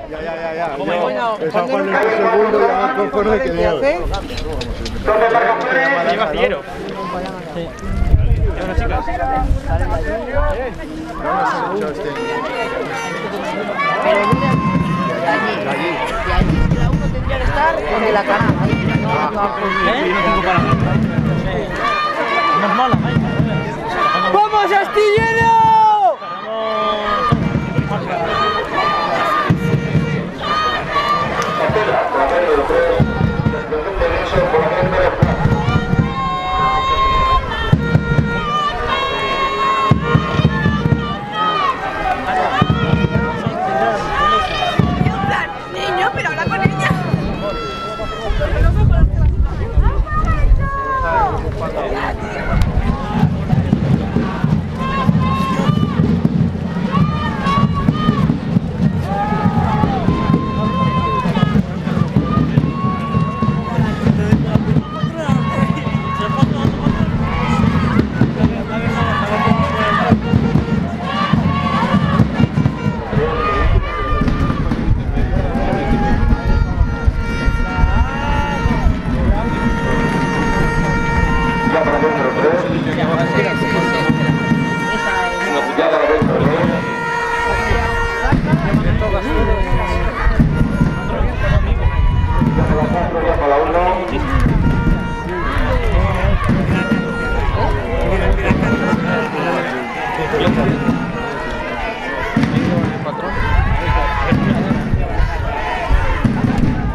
Ya. El San Juan es el segundo y más conforme que Dios. Lleva fiero. Sí. Bueno, chicas. De allí la uno tendría que estar donde la canal. Nos mola, ¡Vamos, Astillero! Niño, pero habla con ella.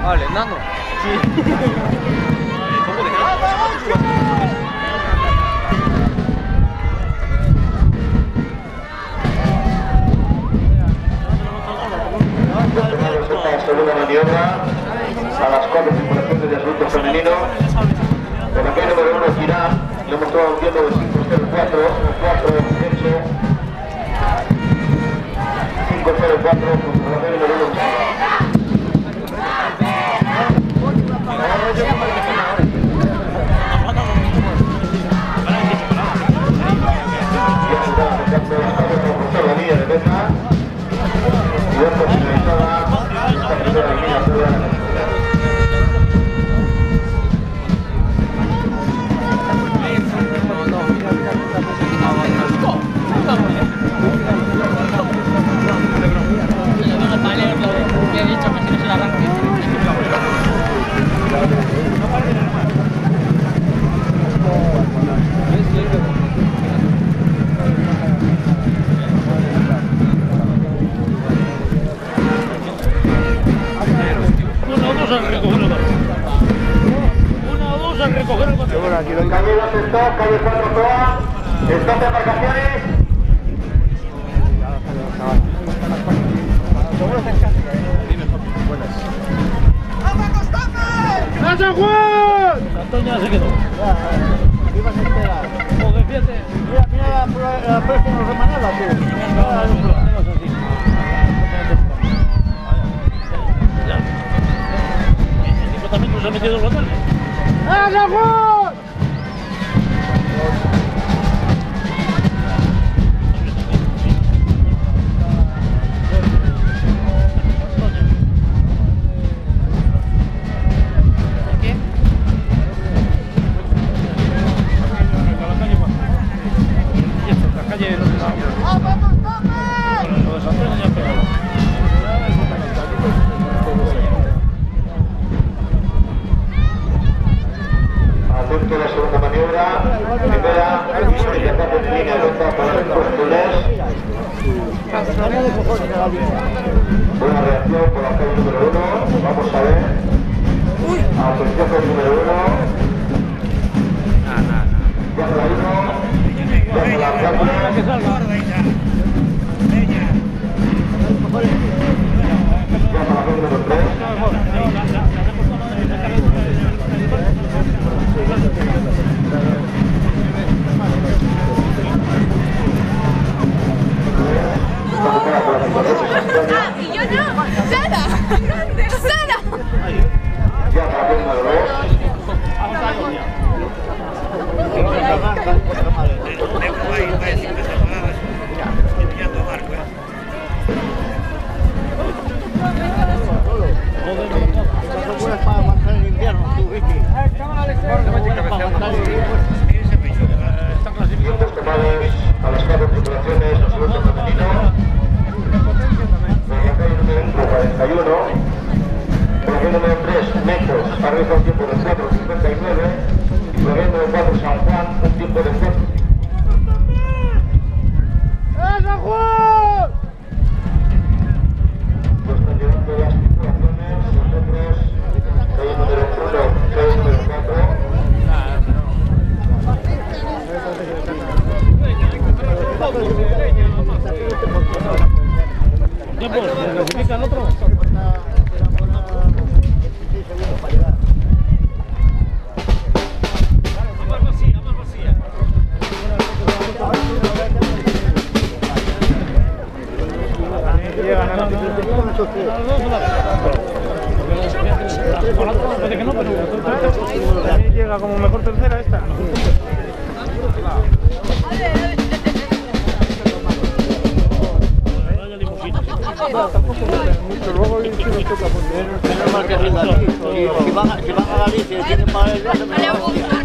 Vale, nano. Sí. Esta segunda maniobra a las 4 circulaciones de absoluto femenino. Por la calle número 1 Girán, le hemos tomado un tiempo de 5.04, 5.04, por la calle número 1. La línea de meta y otra finalizada esta primera línea. Calle 2 stop, calle 4 toa, stop de embarcaciones. ¡A San Juan! Antonio se quedó. Ibas a esperar. Porque fíjate. Mira la próxima remanada, tú. El tipo también nos ha metido en los hoteles. ¡A San Juan! Atento a la segunda maniobra, primera, intentando en línea recta para el puesto 2. Buena reacción por la calle número 1, vamos a ver. Atención con el número 1. Ya la 1, ya la 4. Ya para la calle número 3. Y yo no. ¡Sara! ¡Sara! Ya para la número 2. ¿Qué pues? ¿Se clasifica el otro? Puede que no, pero llega como mejor tercera esta. Mucho luego y si nos toca poner. Si van a Galicia, tienen para el viaje.